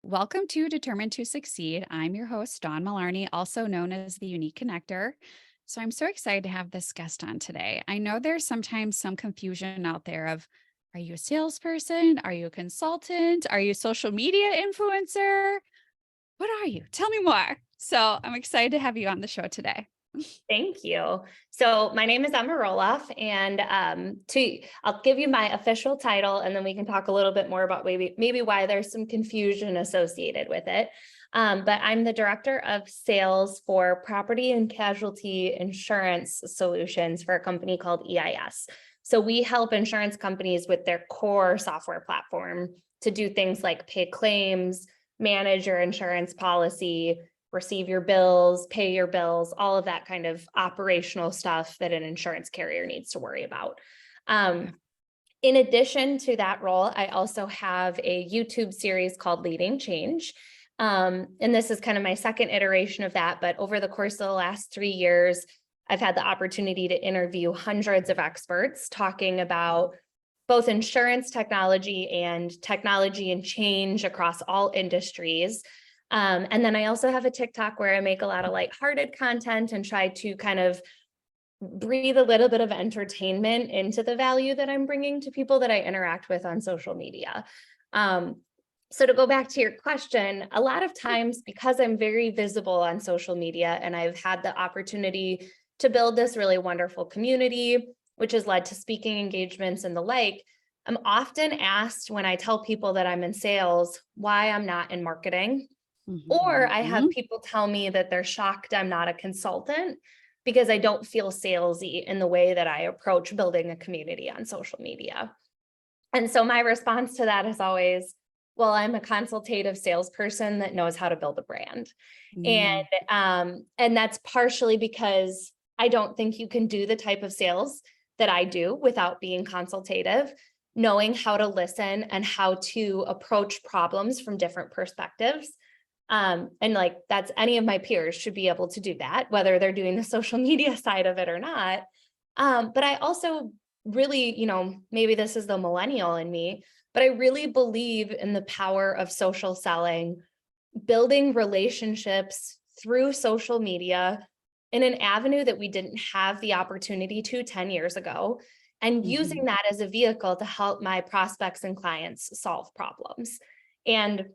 Welcome to Determined to Succeed. I'm your host, Dawn Malarney, also known as the Unique Connector. So I'm so excited to have this guest on today. I know there's sometimes some confusion out there of, are you a salesperson? Are you a consultant? Are you a social media influencer? What are you? Tell me more. So I'm excited to have you on the show today. Thank you. So my name is Ema Roloff, and I'll give you my official title, and then we can talk a little bit more about maybe why there's some confusion associated with it. But I'm the director of sales for property and casualty insurance solutions for a company called EIS. So we help insurance companies with their core software platform to do things like pay claims, manage your insurance policy, receive your bills, pay your bills, all of that kind of operational stuff that an insurance carrier needs to worry about. In addition to that role, I also have a YouTube series called Leading Change. And this is kind of my second iteration of that. But over the course of the last 3 years, I've had the opportunity to interview hundreds of experts talking about both insurance technology and change across all industries. And then I also have a TikTok where I make a lot of lighthearted content and try to kind of breathe a little bit of entertainment into the value that I'm bringing to people that I interact with on social media. So to go back to your question, a lot of times because I'm very visible on social media and I've had the opportunity to build this really wonderful community, which has led to speaking engagements and the like, I'm often asked when I tell people that I'm in sales, why I'm not in marketing. Or I have Mhm. people tell me that they're shocked I'm not a consultant because I don't feel salesy in the way that I approach building a community on social media. And so my response to that is always, well, I'm a consultative salesperson that knows how to build a brand. Mm. And that's partially because I don't think you can do the type of sales that I do without being consultative, knowing how to listen and how to approach problems from different perspectives. And like that's any of my peers should be able to do that, whether they're doing the social media side of it or not. But I also really, maybe this is the millennial in me, but I really believe in the power of social selling, building relationships through social media in an avenue that we didn't have the opportunity to 10 years ago, and using Mhm. that as a vehicle to help my prospects and clients solve problems. And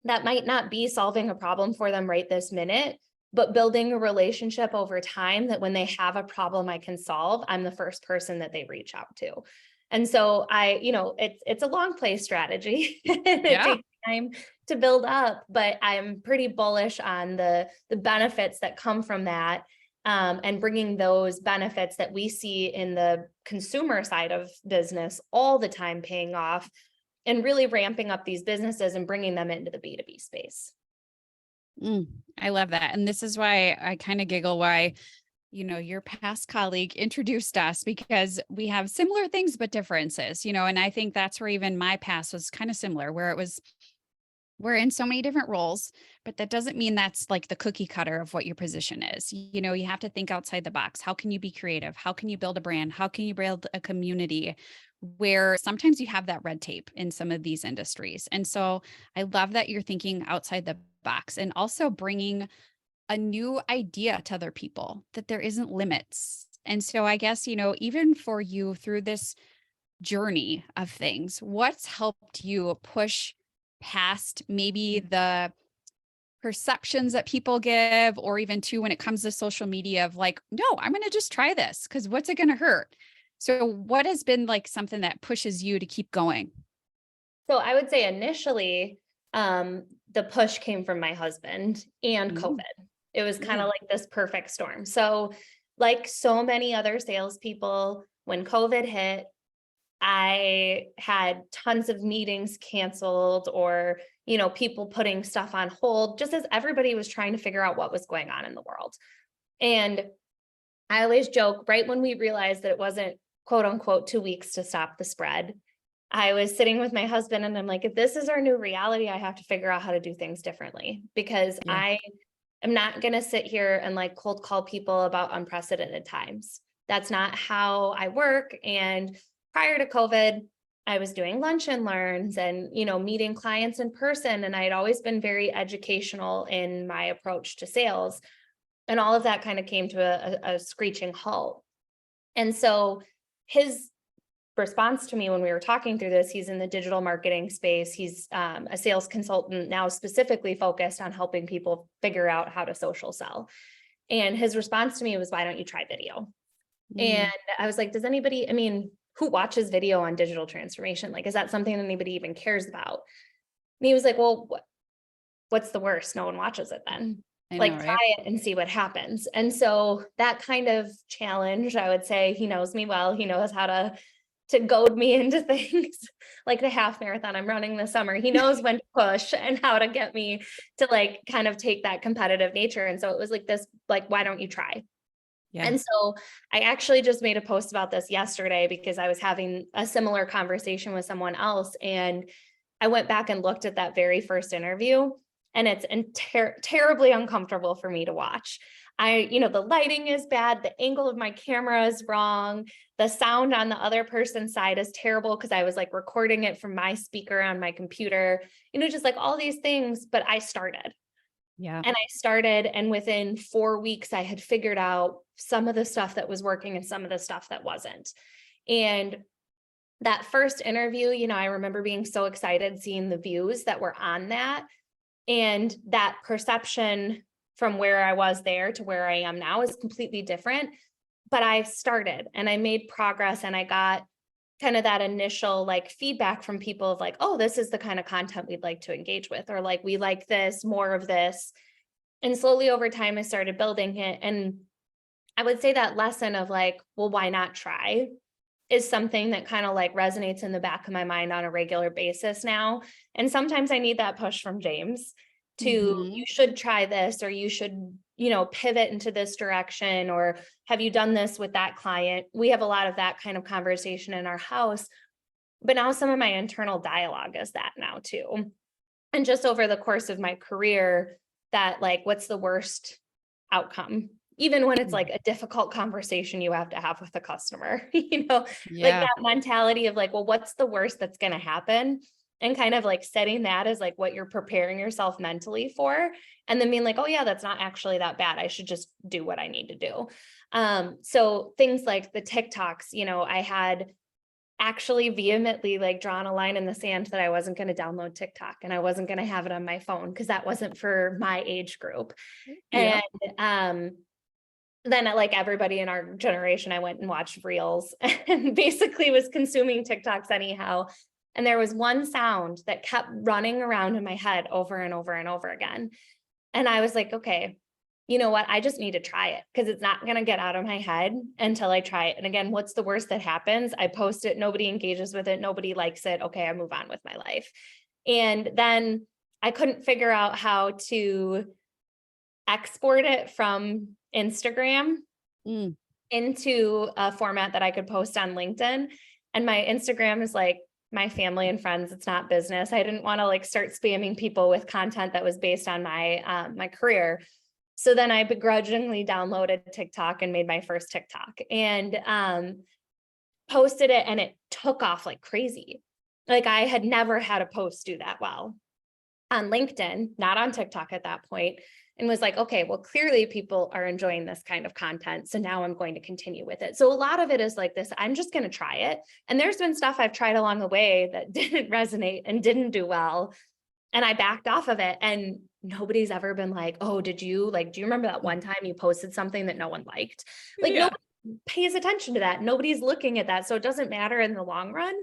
that might not be solving a problem for them right this minute, but building a relationship over time that when they have a problem I can solve, I'm the first person that they reach out to. And so it's a long play strategy. It Yeah. takes time to build up, but I'm pretty bullish on the benefits that come from that. And bringing those benefits that we see in the consumer side of business all the time paying off and really ramping up these businesses and bringing them into the B2B space. Mm, I love that. And this is why I kind of giggle why, your past colleague introduced us because we have similar things but differences, and I think that's where even my past was kind of similar, where it was we're in so many different roles, but that doesn't mean that's like the cookie cutter of what your position is. You have to think outside the box. How can you be creative? How can you build a brand? How can you build a community where sometimes you have that red tape in some of these industries? And so I love that you're thinking outside the box and also bringing a new idea to other people that there isn't limits. And so I guess, even for you through this journey of things, what's helped you push past maybe the perceptions that people give, or even too when it comes to social media of like, no, I'm going to just try this because what's it going to hurt? So, what has been like something that pushes you to keep going? So I would say initially, the push came from my husband and Mm, COVID. It was kind of mm, like this perfect storm. So, like so many other salespeople, when COVID hit, I had tons of meetings canceled or, people putting stuff on hold, just as everybody was trying to figure out what was going on in the world. And I always joke right when we realized that it wasn't quote unquote 2 weeks to stop the spread. I was sitting with my husband and I'm like, if this is our new reality, I have to figure out how to do things differently because yeah. I am not going to sit here and like cold call people about unprecedented times. That's not how I work. And prior to COVID, I was doing lunch and learns and, meeting clients in person. And I had always been very educational in my approach to sales. And all of that kind of came to a screeching halt. And so his response to me when we were talking through this, he's in the digital marketing space. He's a sales consultant now, specifically focused on helping people figure out how to social sell. And his response to me was, why don't you try video? And I was like, who watches video on digital transformation? Like, is that something anybody even cares about? And he was like, well, what's the worst? No one watches it then. I Like, know, right? try it and see what happens. And so that kind of challenge, I would say, he knows me well. He knows how to goad me into things like the half marathon I'm running this summer. He knows when to push and how to get me to like kind of take that competitive nature. And so it was like this, like, why don't you try? Yeah. And so I actually just made a post about this yesterday because I was having a similar conversation with someone else. And I went back and looked at that very first interview, and it's terribly uncomfortable for me to watch. The lighting is bad. The angle of my camera is wrong. The sound on the other person's side is terrible because I was like recording it from my speaker on my computer, just like all these things. But I started. Yeah. And and within 4 weeks, I had figured out some of the stuff that was working and some of the stuff that wasn't. And that first interview, I remember being so excited seeing the views that were on that. And that perception from where I was there to where I am now is completely different. But I started and I made progress, and I got kind of that initial like feedback from people of like, oh, this is the kind of content we'd like to engage with, or like, we like this, more of this. And slowly over time, I started building it. And I would say that lesson of like, well, why not try, is something that kind of like resonates in the back of my mind on a regular basis now. And sometimes I need that push from James to, you should try this, or you should, pivot into this direction, or have you done this with that client? We have a lot of that kind of conversation in our house. But now some of my internal dialogue is that now too. And just over the course of my career, that like, what's the worst outcome? Even when it's like a difficult conversation you have to have with a customer, like Yeah. that mentality of like, well, what's the worst that's going to happen? And kind of like setting that as like what you're preparing yourself mentally for, and then being like, oh yeah, that's not actually that bad. I should just do what I need to do. So things like the TikToks, I had actually vehemently like drawn a line in the sand that I wasn't going to download TikTok and I wasn't going to have it on my phone because that wasn't for my age group. Yeah. And then like everybody in our generation, I went and watched Reels and basically was consuming TikToks anyhow. And there was one sound that kept running around in my head over and over and over again. And I was like, okay, you know what? I just need to try it because it's not going to get out of my head until I try it. And again, what's the worst that happens? I post it, nobody engages with it, nobody likes it. Okay, I move on with my life. And then I couldn't figure out how to export it from Instagram into a format that I could post on LinkedIn. And my Instagram is like my family and friends. It's not business. I didn't want to like start spamming people with content that was based on my career. So then I begrudgingly downloaded TikTok and made my first TikTok and posted it, and it took off like crazy. Like I had never had a post do that well on LinkedIn, not on TikTok at that point. And was like, okay, well, clearly people are enjoying this kind of content. So now I'm going to continue with it. So a lot of it is like this, I'm just going to try it. And there's been stuff I've tried along the way that didn't resonate and didn't do well. And I backed off of it. And nobody's ever been like, oh, do you remember that one time you posted something that no one liked? Like nobody pays attention to that. Nobody's looking at that. So it doesn't matter in the long run.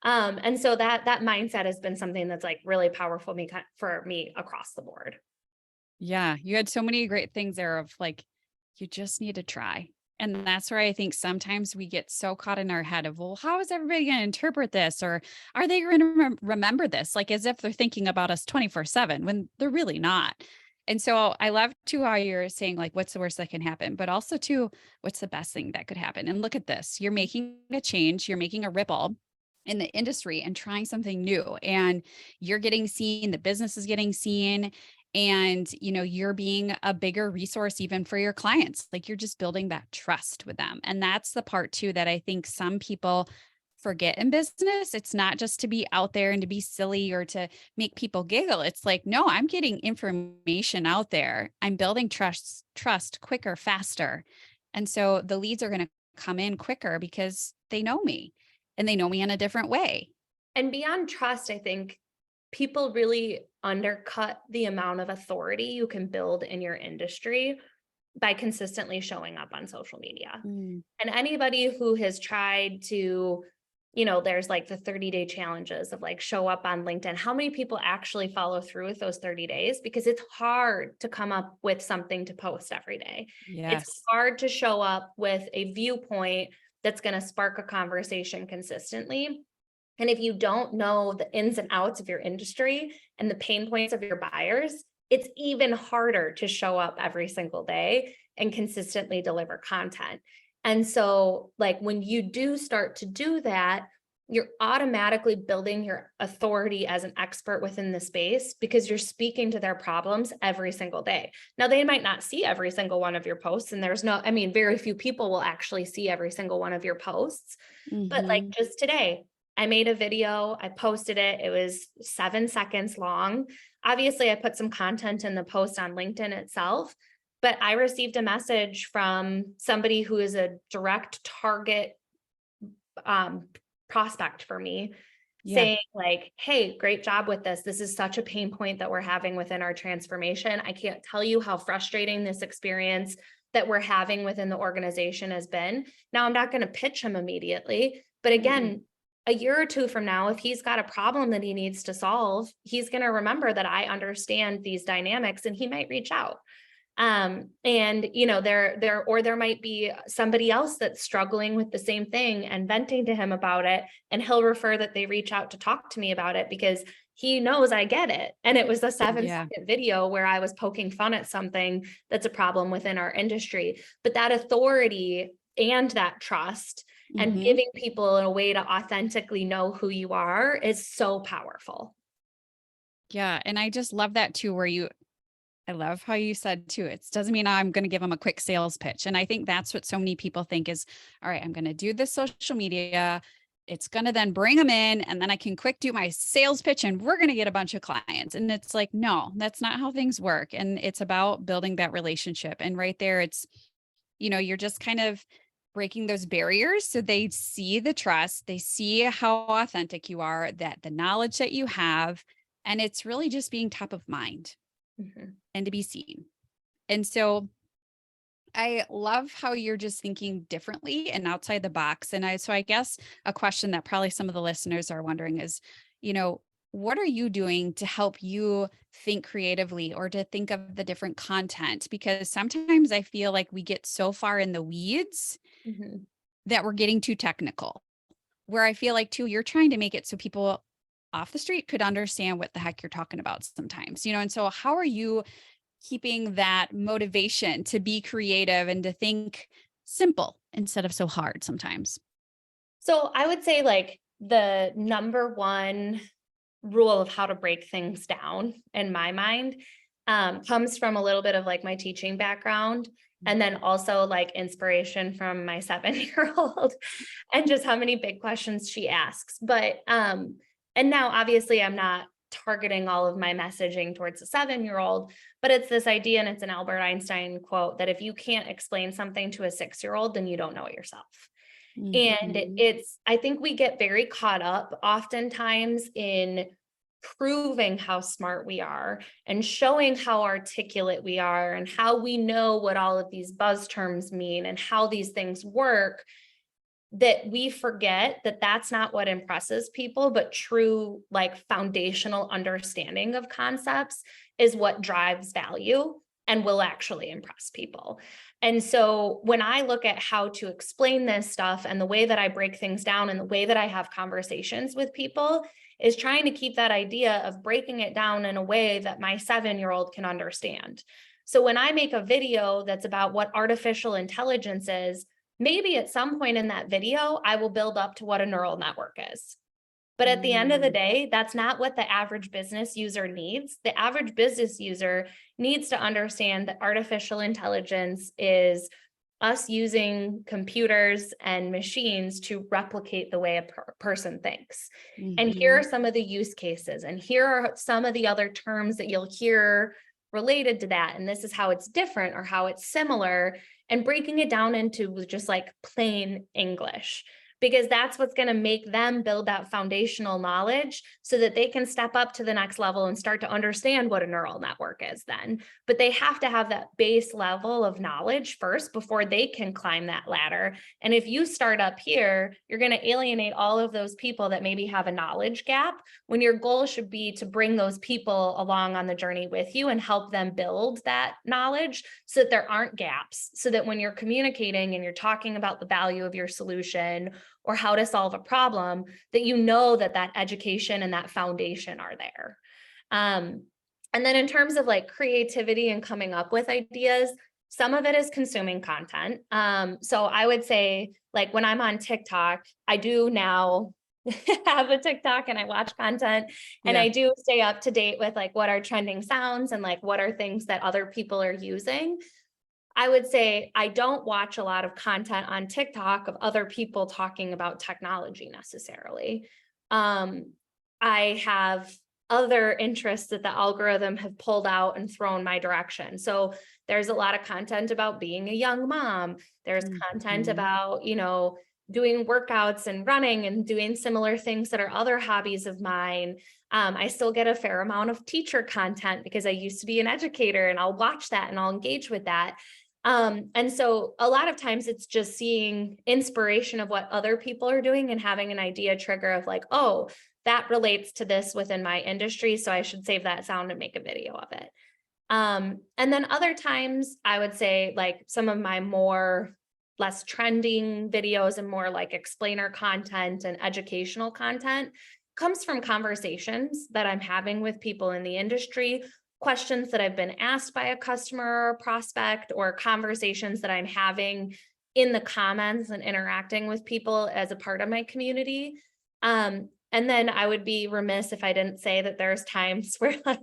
And so that mindset has been something that's like really powerful for me across the board. Yeah. You had so many great things there of like, you just need to try. And that's where I think sometimes we get so caught in our head of, well, how is everybody going to interpret this? Or are they going to remember this? Like as if they're thinking about us 24/7 when they're really not. And so I love too how you're saying like, what's the worst that can happen? But also too, what's the best thing that could happen? And look at this, you're making a change, you're making a ripple in the industry and trying something new, and you're getting seen, the business is getting seen, and you're being a bigger resource even for your clients. Like you're just building that trust with them. And that's the part too that I think some people forget in business. It's not just to be out there and to be silly or to make people giggle. It's like, no, I'm getting information out there. I'm building trust quicker, faster. And so the leads are going to come in quicker because they know me and they know me in a different way. And beyond trust, I think people really undercut the amount of authority you can build in your industry by consistently showing up on social media. Mm. And anybody who has tried to, there's like the 30-day challenges of like show up on LinkedIn. How many people actually follow through with those 30 days? Because it's hard to come up with something to post every day. It's Yes. hard to show up with a viewpoint that's going to spark a conversation consistently. And if you don't know the ins and outs of your industry and the pain points of your buyers, it's even harder to show up every single day and consistently deliver content. And so, like, when you do start to do that, you're automatically building your authority as an expert within the space because you're speaking to their problems every single day. Now, they might not see every single one of your posts, and very few people will actually see every single one of your posts. But like Mm-hmm. just today, I made a video, I posted it. It was 7 seconds long. Obviously, I put some content in the post on LinkedIn itself, but I received a message from somebody who is a direct target prospect for me Yeah. saying like, hey, great job with this. This is such a pain point that we're having within our transformation. I can't tell you how frustrating this experience that we're having within the organization has been. Now, I'm not going to pitch him immediately, but again, a year or two from now, if he's got a problem that he needs to solve, he's going to remember that I understand these dynamics and he might reach out. And there might be somebody else that's struggling with the same thing and venting to him about it, and he'll refer that they reach out to talk to me about it because he knows I get it. And it was a 7-second video where I was poking fun at something that's a problem within our industry. But that authority and that trust and Mm-hmm. giving people a way to authentically know who you are is so powerful. Yeah. And I just love that too, I love how you said too, it doesn't mean I'm going to give them a quick sales pitch. And I think that's what so many people think is, all right, I'm going to do this social media. It's going to then bring them in and then I can quick do my sales pitch and we're going to get a bunch of clients. And it's like, no, that's not how things work. And it's about building that relationship. And right there, it's, you're just kind of breaking those barriers. So they see the trust, they see how authentic you are, that the knowledge that you have, and it's really just being top of mind Mhm. and to be seen. And so I love how you're just thinking differently and outside the box. And so I guess a question that probably some of the listeners are wondering is, what are you doing to help you think creatively or to think of the different content? Because sometimes I feel like we get so far in the weeds Mhm. that we're getting too technical, where I feel like too, you're trying to make it so people off the street could understand what the heck you're talking about sometimes, and so how are you keeping that motivation to be creative and to think simple instead of so hard sometimes? So I would say like the number one rule of how to break things down in my mind comes from a little bit of like my teaching background, and then also like inspiration from my 7-year-old and just how many big questions she asks. But and now obviously I'm not targeting all of my messaging towards a 7-year-old, but it's this idea, and it's an Albert Einstein quote, that if you can't explain something to a 6-year-old, then you don't know it yourself. And Mhm. I think we get very caught up oftentimes in proving how smart we are and showing how articulate we are and how we know what all of these buzz terms mean and how these things work, that we forget that that's not what impresses people, but true, like, foundational understanding of concepts is what drives value and will actually impress people. And so when I look at how to explain this stuff and the way that I break things down and the way that I have conversations with people is trying to keep that idea of breaking it down in a way that my 7-year-old can understand. So when I make a video that's about what artificial intelligence is, maybe at some point in that video, I will build up to what a neural network is. But at the end of the Mm. day, that's not what the average business user needs. The average business user needs to understand that artificial intelligence is us using computers and machines to replicate the way a person thinks. And here Mhm. are some of the use cases, and here are some of the other terms that you'll hear related to that. And this is how it's different or how it's similar, and breaking it down into just like plain English, because that's what's going to make them build that foundational knowledge so that they can step up to the next level and start to understand what a neural network is then. But they have to have that base level of knowledge first before they can climb that ladder. And if you start up here, you're going to alienate all of those people that maybe have a knowledge gap, when your goal should be to bring those people along on the journey with you and help them build that knowledge so that there aren't gaps, so that when you're communicating and you're talking about the value of your solution or how to solve a problem, that you know that that education and that foundation are there. And then in terms of like creativity and coming up with ideas, some of it is consuming content. So I would say, like when I'm on TikTok, I do now have a TikTok and I watch content, and Yeah. I do stay up to date with like what are trending sounds and like what are things that other people are using. I would say I don't watch a lot of content on TikTok of other people talking about technology necessarily. Um, I have other interests that the algorithm have pulled out and thrown my direction. So there's a lot of content about being a young mom. There's content Mhm. about, doing workouts and running and doing similar things that are other hobbies of mine. I still get a fair amount of teacher content because I used to be an educator, and I'll watch that and I'll engage with that. And so a lot of times it's just seeing inspiration of what other people are doing and having an idea trigger of like, oh, that relates to this within my industry, so I should save that sound and make a video of it. And then other times I would say like some of my more less trending videos and more like explainer content and educational content comes from conversations that I'm having with people in the industry, questions that I've been asked by a customer or a prospect, or conversations that I'm having in the comments and interacting with people as a part of my community. And then I would be remiss if I didn't say that there's times where like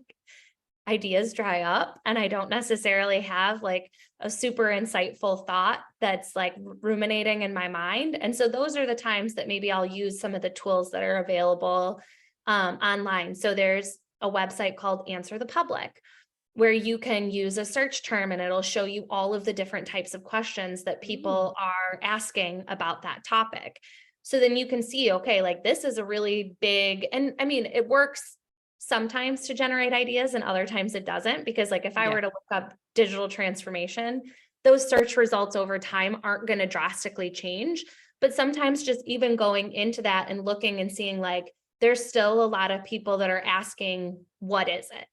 ideas dry up and I don't necessarily have like a super insightful thought that's like ruminating in my mind. And so those are the times that maybe I'll use some of the tools that are available online. So there's a website called Answer the Public, where you can use a search term and it'll show you all of the different types of questions that Mm. people are asking about that topic. So then you can see, okay, like this is a really big, and I mean, it works sometimes to generate ideas and other times it doesn't, because like if I Yeah. were to look up digital transformation, those search results over time aren't going to drastically change. But sometimes just even going into that and looking and seeing like there's still a lot of people that are asking, what is it?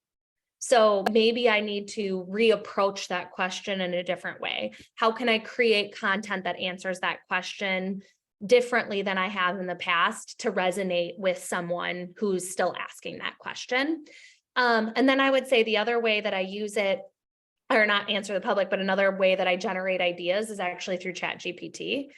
So maybe I need to reapproach that question in a different way. How can I create content that answers that question differently than I have in the past to resonate with someone who's still asking that question? And then I would say the other way that I use it, or not Answer the Public, but another way that I generate ideas is actually through ChatGPT.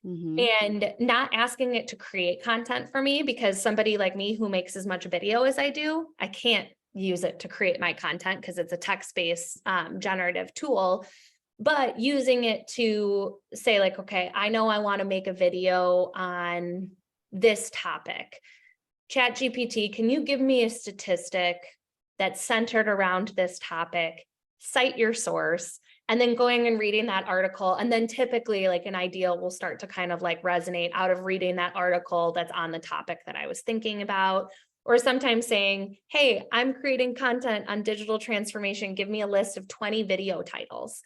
Mhm. And not asking it to create content for me, because somebody like me who makes as much video as I do, I can't use it to create my content because it's a text-based generative tool. But using it to say like, okay, I know I want to make a video on this topic. ChatGPT, can you give me a statistic that's centered around this topic? Cite your source, and then going and reading that article. And then typically like an idea will start to kind of like resonate out of reading that article that's on the topic that I was thinking about. Or sometimes saying, hey, I'm creating content on digital transformation. Give me a list of 20 video titles.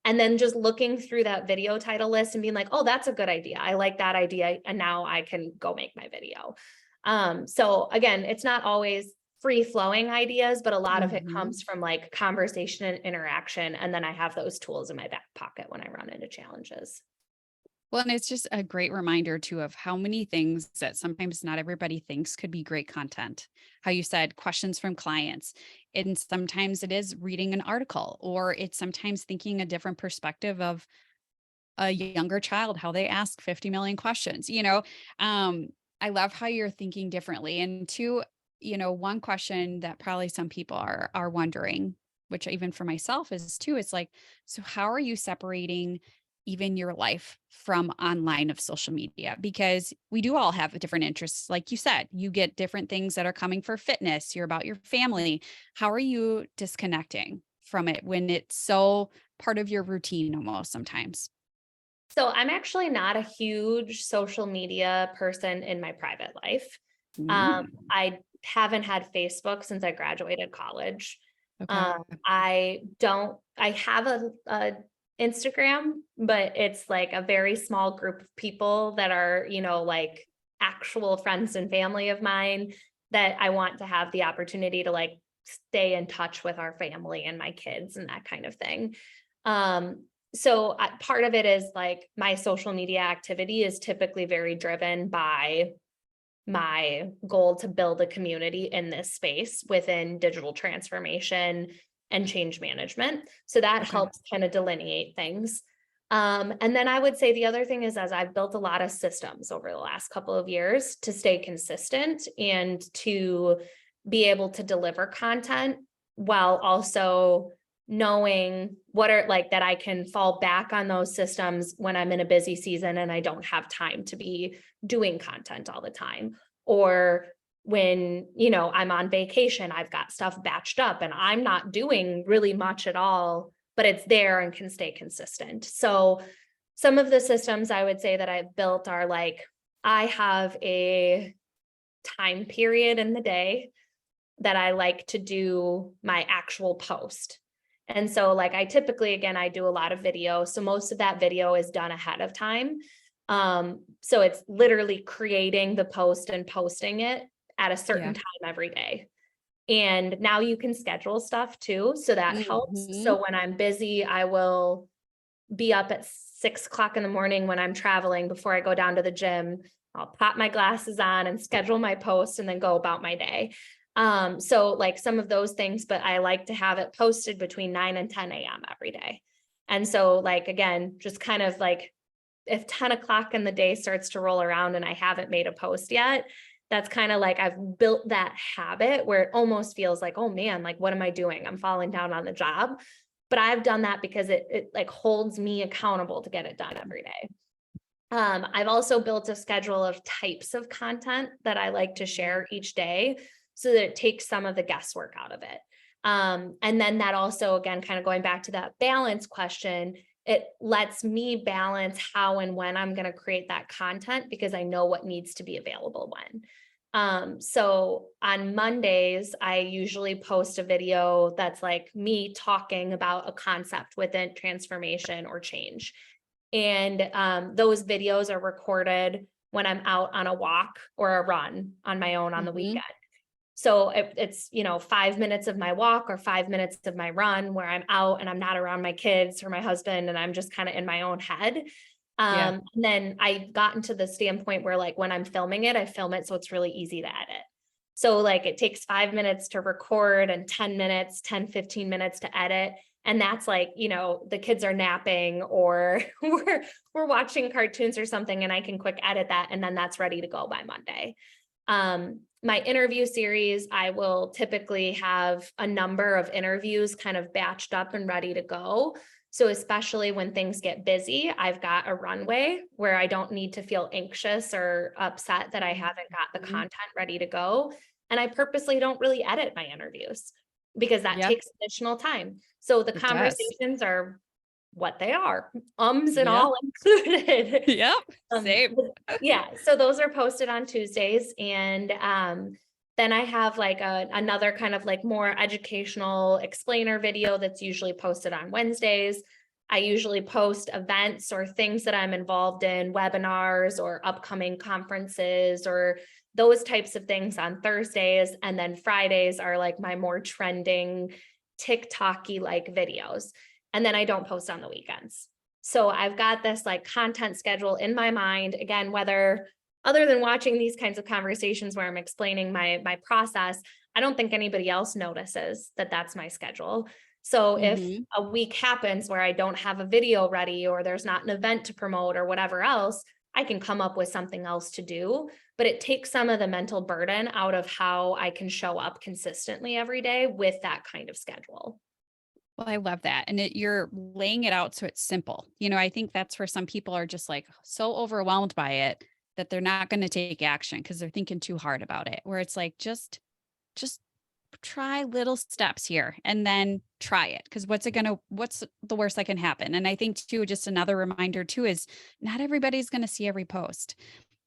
And then just looking through that video title list and being like, oh, that's a good idea. I like that idea. And now I can go make my video. So again, it's not always free flowing ideas, but a lot of it Mhm. comes from like conversation and interaction. And then I have those tools in my back pocket when I run into challenges. Well, and it's just a great reminder too of how many things that sometimes not everybody thinks could be great content. How you said questions from clients. And sometimes it is reading an article, or it's sometimes thinking a different perspective of a younger child, how they ask 50 million questions, Um, I love how you're thinking differently. And two, one question that probably some people are wondering, which even for myself is too, it's like, so how are you separating even your life from online of social media? Because we do all have different interests. Like you said, you get different things that are coming for fitness, you're about your family. How are you disconnecting from it when it's so part of your routine almost sometimes? So I'm actually not a huge social media person in my private life. Mm, I haven't had Facebook since I graduated college. okay. I have a Instagram, but it's like a very small group of people that are, like actual friends and family of mine that I want to have the opportunity to like stay in touch with our family and my kids and that kind of thing. Part of it is like my social media activity is typically very driven by my goal to build a community in this space within digital transformation and change management. So that Okay. helps kind of delineate things. And then I would say the other thing is, as I've built a lot of systems over the last couple of years to stay consistent and to be able to deliver content while also knowing what are like that I can fall back on those systems when I'm in a busy season and I don't have time to be doing content all the time. Or when, I'm on vacation, I've got stuff batched up and I'm not doing really much at all, but it's there and can stay consistent. So some of the systems I would say that I've built are like, I have a time period in the day that I like to do my actual post. And so like I typically, again, I do a lot of video. So most of that video is done ahead of time. So it's literally creating the post and posting it at a certain Yeah. time every day. And now you can schedule stuff too. So that helps. Mhm. So when I'm busy, I will be up at 6 o'clock in the morning when I'm traveling before I go down to the gym. I'll pop my glasses on and schedule my post and then go about my day. So like some of those things, but I like to have it posted between 9 and 10 a.m. every day. And so like, again, just kind of like if 10 o'clock in the day starts to roll around and I haven't made a post yet, that's kind of like I've built that habit where it almost feels like, oh man, like what am I doing? I'm falling down on the job. But I've done that because it like holds me accountable to get it done every day. I've also built a schedule of types of content that I like to share each day so that it takes some of the guesswork out of it. And then that also, again, kind of going back to that balance question, it lets me balance how and when I'm going to create that content because I know what needs to be available when. So on Mondays, I usually post a video that's like me talking about a concept within transformation or change. And those videos are recorded when I'm out on a walk or a run on my own on the Mhm. weekend. So it's, 5 minutes of my walk or 5 minutes of my run where I'm out and I'm not around my kids or my husband and I'm just kind of in my own head. Yeah. And then I've gotten to the standpoint where like when I'm filming it, I film it so it's really easy to edit. So like it takes 5 minutes to record and 10 minutes, 10, 15 minutes to edit. And that's like, the kids are napping or we're watching cartoons or something and I can quick edit that and then that's ready to go by Monday. My interview series, I will typically have a number of interviews kind of batched up and ready to go. So especially when things get busy, I've got a runway where I don't need to feel anxious or upset that I haven't got the Mhm. content ready to go. And I purposely don't really edit my interviews because that Yep. takes additional time. So the It does. conversations are what they are, ums and Yep. all included. Yep. Same. But yeah, so those are posted on Tuesdays. And then I have like another kind of like more educational explainer video that's usually posted on Wednesdays. I usually post events or things that I'm involved in, webinars or upcoming conferences or those types of things on Thursdays. And then Fridays are like my more trending TikTok-y like videos. And then I don't post on the weekends. So I've got this like content schedule in my mind, again, whether other than watching these kinds of conversations where I'm explaining my process, I don't think anybody else notices that that's my schedule. So if Mhm. a week happens where I don't have a video ready or there's not an event to promote or whatever else, I can come up with something else to do, but it takes some of the mental burden out of how I can show up consistently every day with that kind of schedule. Well, I love that. And you're laying it out so it's simple. I think that's where some people are just like so overwhelmed by it that they're not going to take action because they're thinking too hard about it. Where it's like, just try little steps here and then try it. Cause what's the worst that can happen? And I think too, just another reminder too, is not everybody's going to see every post,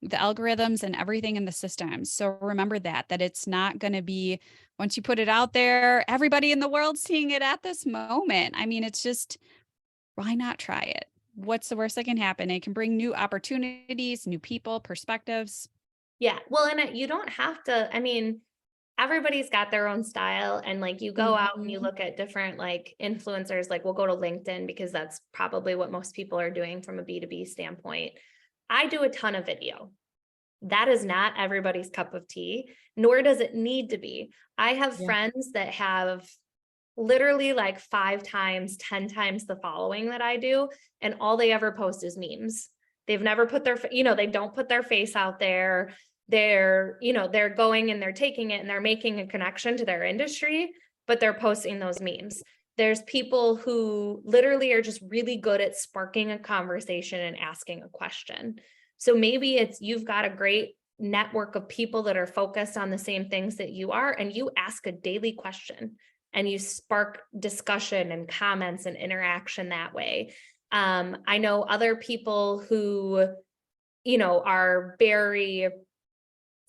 the algorithms and everything in the systems. So remember that it's not going to be, once you put it out there, everybody in the world seeing it at this moment. I mean, it's just, why not try it? What's the worst that can happen? It can bring new opportunities, new people, perspectives. Yeah. Well, and you don't have to, I mean, everybody's got their own style, and like you go out and you Mhm. look at different like influencers, like we'll go to LinkedIn because that's probably what most people are doing from a B2B standpoint. I do a ton of video. That is not everybody's cup of tea, nor does it need to be. I have Yeah. friends that have literally like 5 times, 10 times the following that I do, and all they ever post is memes. They've never put their, they don't put their face out there. They're going and they're taking it and they're making a connection to their industry, but they're posting those memes. There's people who literally are just really good at sparking a conversation and asking a question. So maybe it's you've got a great network of people that are focused on the same things that you are, and you ask a daily question and you spark discussion and comments and interaction that way. I know other people who, are very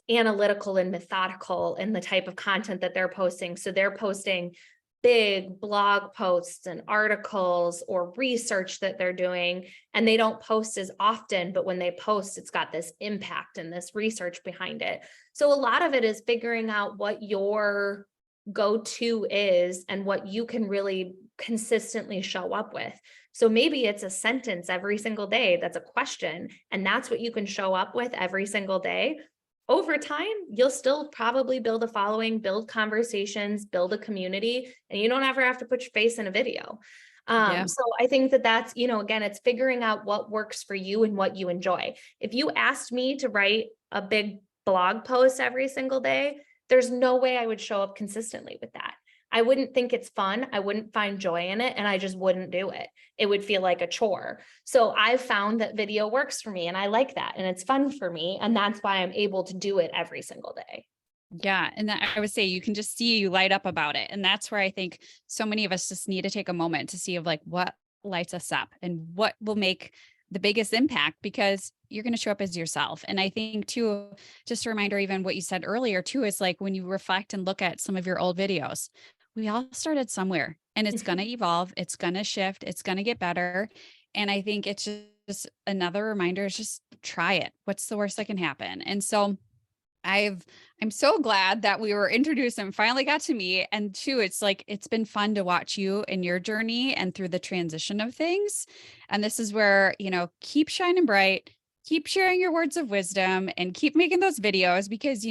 analytical and methodical in the type of content that they're posting. So they're posting big blog posts and articles or research that they're doing, and they don't post as often, but when they post, it's got this impact and this research behind it. So a lot of it is figuring out what your go-to is and what you can really consistently show up with. So maybe it's a sentence every single day that's a question, and that's what you can show up with every single day. Over time, you'll still probably build a following, build conversations, build a community, and you don't ever have to put your face in a video. Yeah. So I think that that's, again, it's figuring out what works for you and what you enjoy. If you asked me to write a big blog post every single day, there's no way I would show up consistently with that. I wouldn't think it's fun. I wouldn't find joy in it, and I just wouldn't do it. It would feel like a chore. So I've found that video works for me, and I like that, and it's fun for me. And that's why I'm able to do it every single day. Yeah. And I would say you can just see you light up about it. And that's where I think so many of us just need to take a moment to see of like what lights us up and what will make the biggest impact, because you're going to show up as yourself. And I think too, just a reminder, even what you said earlier too, is like when you reflect and look at some of your old videos, we all started somewhere and it's going to evolve. It's going to shift. It's going to get better. And I think it's just another reminder is just try it. What's the worst that can happen? And so I'm so glad that we were introduced and finally got to meet. And two, it's like it's been fun to watch you in your journey and through the transition of things. And this is where, keep shining bright, keep sharing your words of wisdom and keep making those videos because,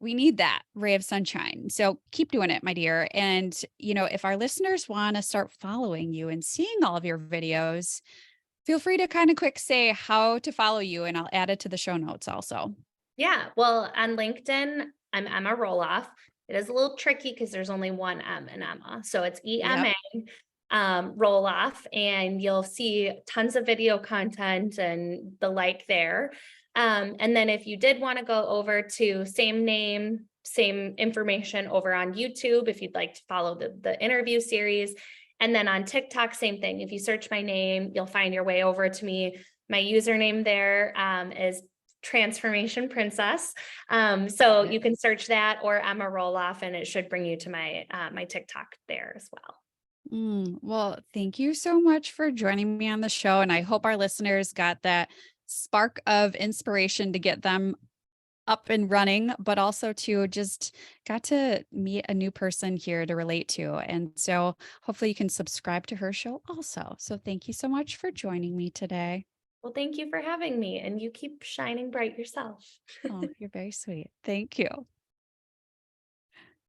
we need that ray of sunshine. So keep doing it, my dear. And, if our listeners want to start following you and seeing all of your videos, feel free to kind of quick say how to follow you and I'll add it to the show notes also. Yeah. Well, on LinkedIn, I'm Emma Roloff. It is a little tricky because there's only one M in Emma. So it's Yep. EMA Roloff, and you'll see tons of video content and the like there. And then if you did want to go over to same name, same information over on YouTube, if you'd like to follow the interview series. And then on TikTok, same thing. If you search my name, you'll find your way over to me. My username there is Transformation Princess. So you can search that or Emma Roloff, and it should bring you to my TikTok there as well. Well, thank you so much for joining me on the show. And I hope our listeners got that spark of inspiration to get them up and running, but also to just got to meet a new person here to relate to. And so hopefully you can subscribe to her show also. So thank you so much for joining me today. Well, thank you for having me, and you keep shining bright yourself. Oh, you're very sweet. Thank you.